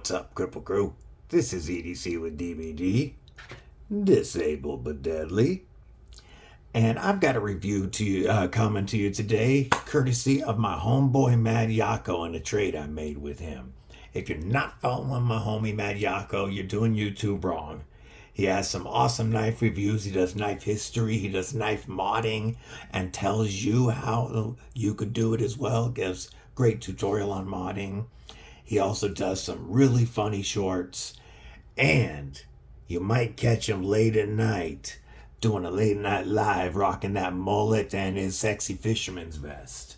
What's up, Cripple Crew? This is EDC with DVD, disabled but deadly, and I've got a review to you, coming to you today, courtesy of my homeboy Mad Yako and a trade I made with him. If you're not following my homie Mad Yako, you're doing YouTube wrong. He has some awesome knife reviews. He does knife history. He does knife modding and tells you how you could do it as well. Gives great tutorial on modding. He also does some really funny shorts. And you might catch him late at night doing a late night live rocking that mullet and his sexy fisherman's vest.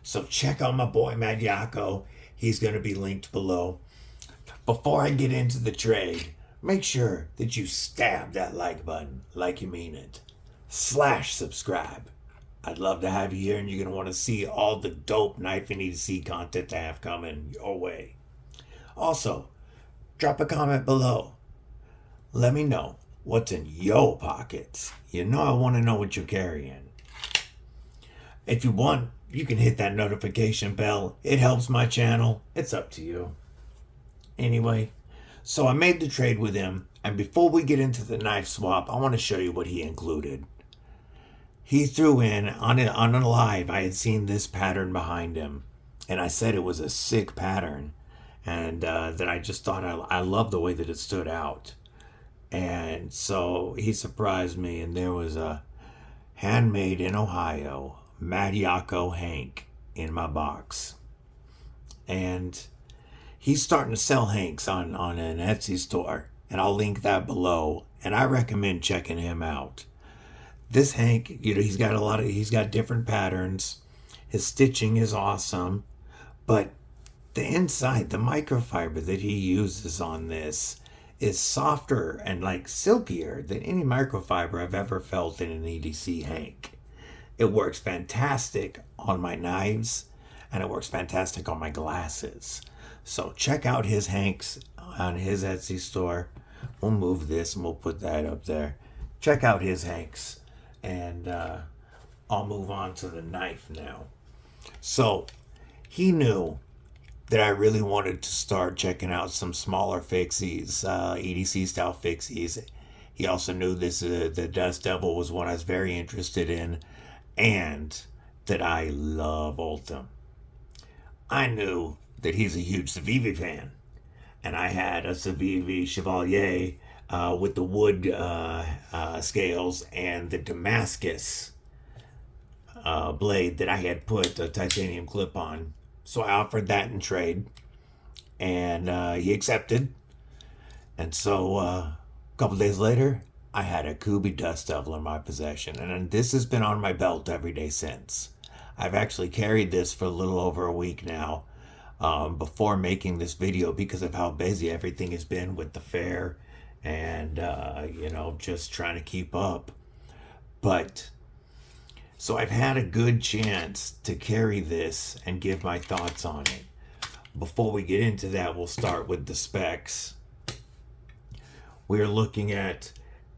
So check out my boy Mad Yako. He's going to be linked below. Before I get into the trade, make sure that you stab that like button like you mean it. /subscribe. I'd love to have you here, and you're going to want to see all the dope knife and EDC content I have coming your way. Also, drop a comment below. Let me know what's in your pockets. You know I want to know what you're carrying. If you want, you can hit that notification bell. It helps my channel. It's up to you. Anyway, so I made the trade with him, and before we get into the knife swap, I want to show you what he included. He threw in, on a live, I had seen this pattern behind him, and I said it was a sick pattern, and that I just thought I loved the way that it stood out. And so he surprised me, and there was a handmade in Ohio, Mad Yako Hank in my box. And he's starting to sell Hanks on an Etsy store, and I'll link that below, and I recommend checking him out. This Hank, he's got different patterns. His stitching is awesome, but the inside, the microfiber that he uses on this is softer and like silkier than any microfiber I've ever felt in an EDC Hank. It works fantastic on my knives, and it works fantastic on my glasses. So check out his Hanks on his Etsy store. We'll move this and we'll put that up there. Check out his Hanks. And I'll move on to the knife now. So he knew that I really wanted to start checking out some smaller fixies, EDC style fixies. He also knew the Dust Devil was one I was very interested in, and that I love Ultem. I knew that he's a huge Civivi fan, and I had a Civivi Chevalier with the wood scales and the Damascus blade that I had put a titanium clip on. So I offered that in trade, and he accepted. And so a couple days later, I had a Kubey Dust Devil in my possession, and this has been on my belt every day since. I've actually carried this for a little over a week now, before making this video, because of how busy everything has been with the fair and just trying to keep up. But so I've had a good chance to carry this and give my thoughts on it. Before we get into that, we'll start with the specs. We're looking at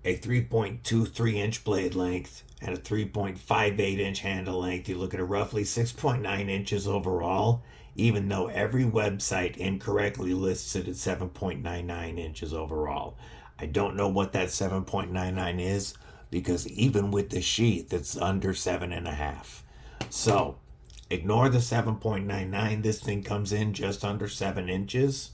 a 3.23 inch blade length and a 3.58 inch handle length. You look at a roughly 6.9 inches overall, even though every website incorrectly lists it at 7.99 inches overall. I don't know what that 7.99 is, because even with the sheath, it's under 7.5. So ignore the 7.99. This thing comes in just under 7 inches.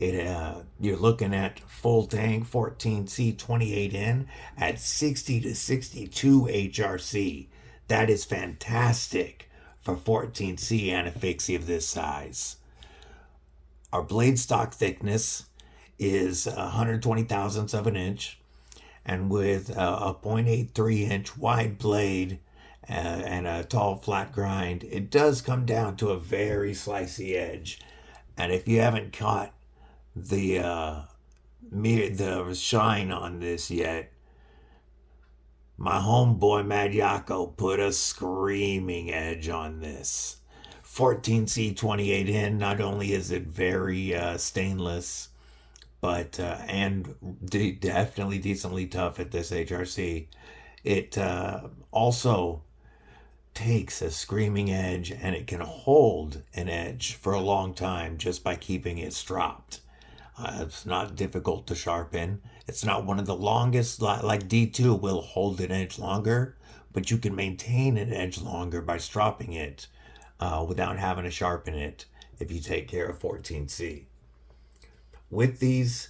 You're looking at full tank 14C 28N at 60 to 62 HRC. That is fantastic for 14C and a fixie of this size. Our blade stock thickness is 120 thousandths of an inch, and with a 0.83 inch wide blade and a tall flat grind, it does come down to a very slicey edge. And if you haven't caught the shine on this yet, my homeboy Mad Yako put a screaming edge on this. 14C 28N, not only is it very stainless, but and definitely decently tough at this HRC, it also takes a screaming edge and it can hold an edge for a long time just by keeping it stropped. It's not difficult to sharpen. It's not one of the longest, like D2 will hold an edge longer, but you can maintain an edge longer by stropping it without having to sharpen it if you take care of 14C. With these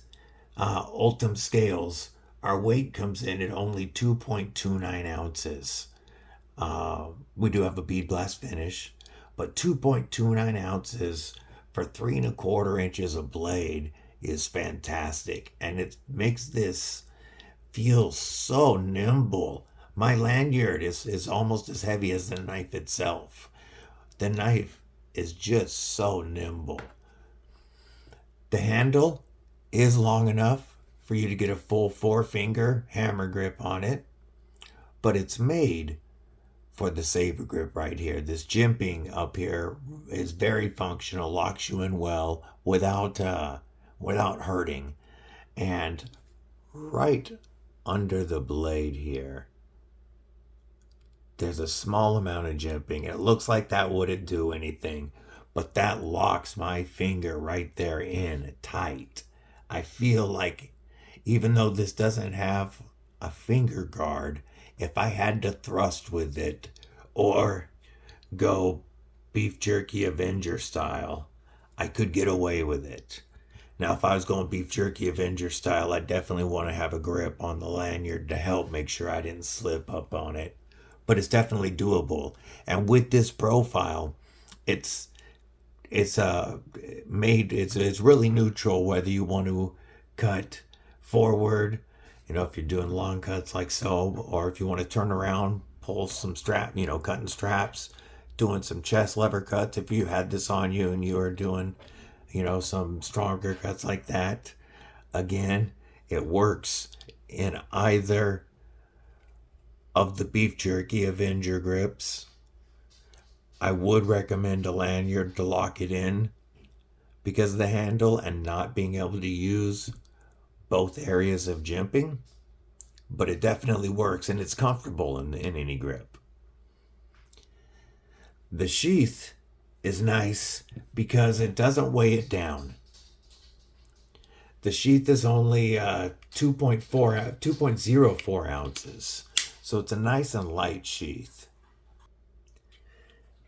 Ultem scales, our weight comes in at only 2.29 ounces. We do have a bead blast finish, but 2.29 ounces for 3¼ inches of blade is fantastic, and it makes this feel so nimble. My lanyard is almost as heavy as the knife itself. The knife is just so nimble. The handle is long enough for you to get a full 4-finger hammer grip on it, but it's made for the saber grip right here. This jimping up here is very functional, locks you in well without hurting. And right under the blade here, there's a small amount of jimping. It looks like that wouldn't do anything, but that locks my finger right there in tight. I feel like even though this doesn't have a finger guard, if I had to thrust with it or go beef jerky Avenger style, I could get away with it. Now, if I was going beef jerky Avenger style, I definitely want to have a grip on the lanyard to help make sure I didn't slip up on it. But it's definitely doable. And with this profile, it's really neutral whether you want to cut forward, if you're doing long cuts like so, or if you want to turn around, pull some strap, cutting straps, doing some chest lever cuts. If you had this on you and you were doing, some stronger cuts like that, again, it works in either of the beef jerky Avenger grips. I would recommend a lanyard to lock it in because of the handle and not being able to use both areas of jimping, but it definitely works and it's comfortable in any grip. The sheath is nice because it doesn't weigh it down. The sheath is only 2.04 ounces, so it's a nice and light sheath.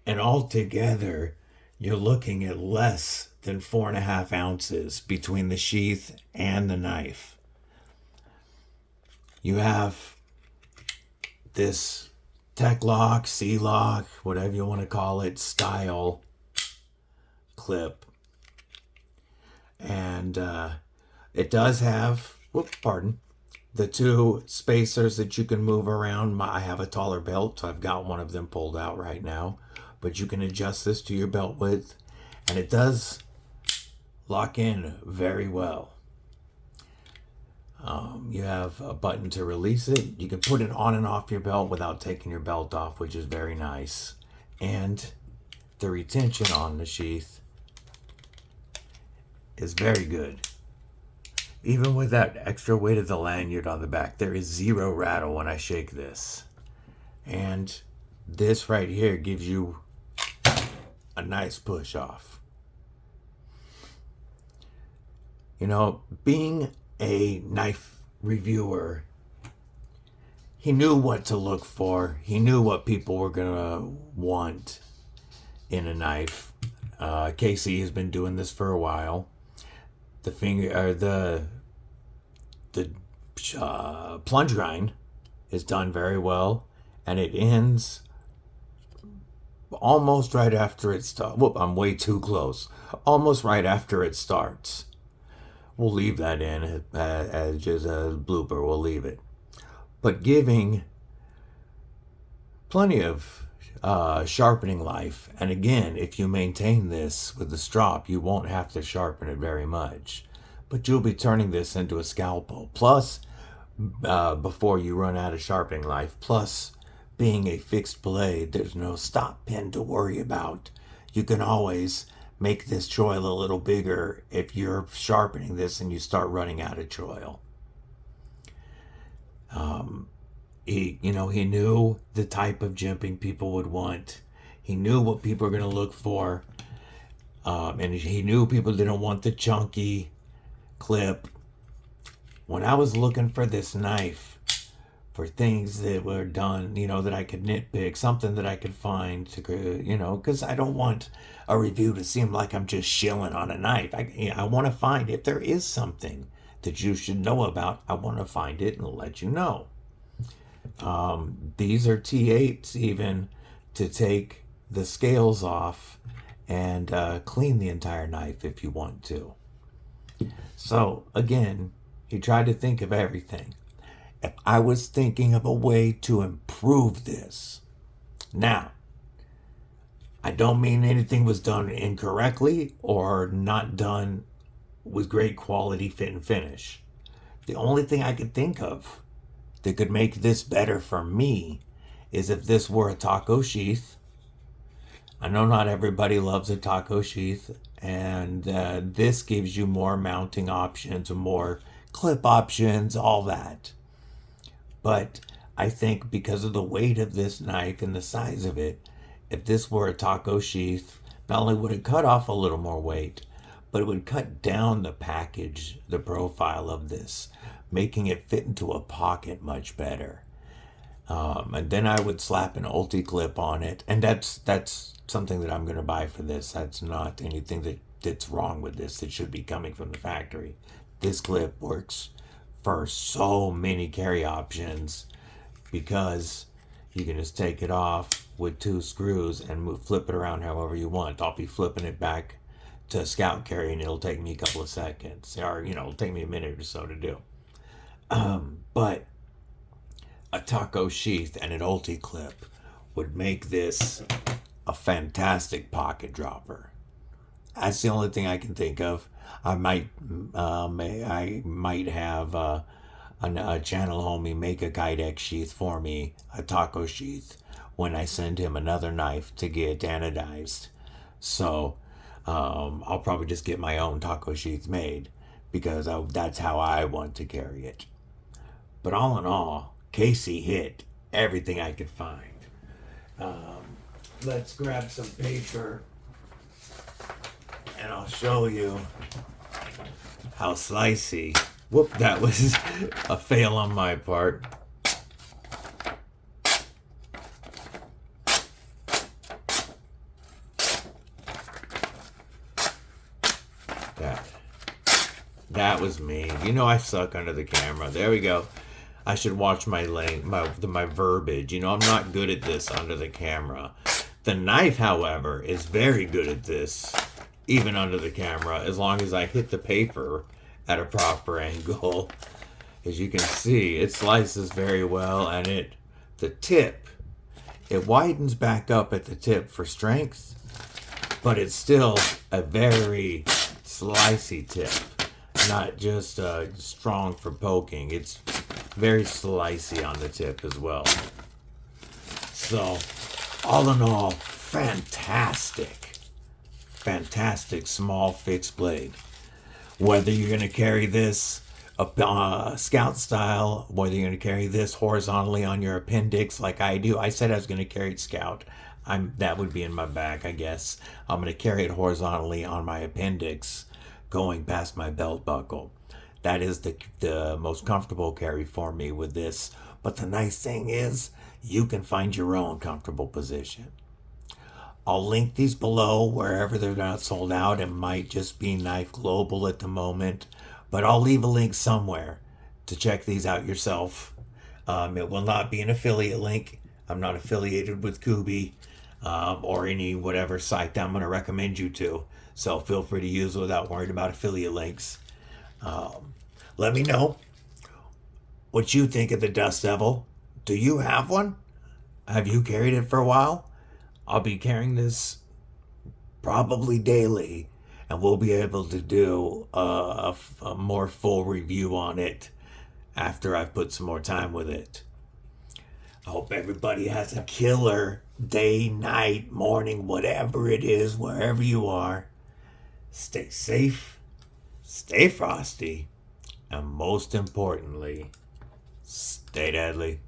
And altogether, you're looking at less than 4.5 ounces between the sheath and the knife. You have this Tech Lock, C-Lock, whatever you want to call it, style clip. And it does have, the 2 spacers that you can move around. I have a taller belt, so I've got one of them pulled out right now. But you can adjust this to your belt width, and it does lock in very well. You have a button to release it. You can put it on and off your belt without taking your belt off, which is very nice. And the retention on the sheath is very good. Even with that extra weight of the lanyard on the back, there is zero rattle when I shake this. And this right here gives you a nice push off. Being a knife reviewer, he knew what to look for. He knew what people were gonna want in a knife. Casey has been doing this for a while. The plunge grind is done very well, and it ends almost right after it starts. Whoop, I'm way too close. Almost right after it starts. We'll leave that in as just a blooper. We'll leave it. But giving plenty of sharpening life. And again, if you maintain this with the strop, you won't have to sharpen it very much. But you'll be turning this into a scalpel. Plus, before you run out of sharpening life. Plus, being a fixed blade, there's no stop pin to worry about. You can always make this choil a little bigger if you're sharpening this and you start running out of choil. He knew the type of jimping people would want. He knew what people were going to look for. And he knew people didn't want the chunky clip. When I was looking for this knife, for things that were done, that I could nitpick, something that I could find to, because I don't want a review to seem like I'm just shilling on a knife. I want to find, if there is something that you should know about, I want to find it and let you know. These are T8s even, to take the scales off and clean the entire knife if you want to. So again, he tried to think of everything. If I was thinking of a way to improve this, now, I don't mean anything was done incorrectly or not done with great quality fit and finish. The only thing I could think of that could make this better for me is if this were a taco sheath. I know not everybody loves a taco sheath, and this gives you more mounting options, more clip options, all that. But I think because of the weight of this knife and the size of it, if this were a taco sheath, not only would it cut off a little more weight, but it would cut down the package, the profile of this, making it fit into a pocket much better. And then I would slap an Ulti clip on it, and that's something that I'm going to buy for this. That's not anything that's wrong with this. It should be coming from the factory. This clip works for so many carry options because you can just take it off with 2 screws and flip it around however you want. I'll be flipping it back to scout carry, and it'll take me a couple of seconds, or it'll take me a minute or so to do. But a taco sheath and an Ulti clip would make this a fantastic pocket dropper. That's the only thing I can think of. I might have a channel homie make a Kydex sheath for me, a taco sheath, when I send him another knife to get anodized. So I'll probably just get my own taco sheath made because that's how I want to carry it. But all in all, Casey hit everything I could find. Let's grab some paper and I'll show you how slicey. Whoop, that was a fail on my part. That was me. I suck under the camera. There we go. I should watch my verbiage. I'm not good at this under the camera. The knife, however, is very good at this, even under the camera, as long as I hit the paper at a proper angle. As you can see, it slices very well, and the tip, it widens back up at the tip for strength, but it's still a very slicey tip, not just strong for poking. It's very slicey on the tip as well. So, all in all, fantastic small fixed blade. Whether you're going to carry this scout style, whether you're going to carry this horizontally on your appendix like I do. I said I was going to carry it scout. That would be in my back, I guess. I'm going to carry it horizontally on my appendix going past my belt buckle. That is the most comfortable carry for me with this. But the nice thing is, you can find your own comfortable position. I'll link these below wherever they're not sold out. It might just be Knife Global at the moment, but I'll leave a link somewhere to check these out yourself. It will not be an affiliate link. I'm not affiliated with Kubey or any whatever site that I'm going to recommend you to. So feel free to use it without worrying about affiliate links. Let me know what you think of the Dust Devil. Do you have one? Have you carried it for a while? I'll be carrying this probably daily, and we'll be able to do a more full review on it after I've put some more time with it. I hope everybody has a killer day, night, morning, whatever it is, wherever you are. Stay safe, stay frosty, and most importantly, stay deadly.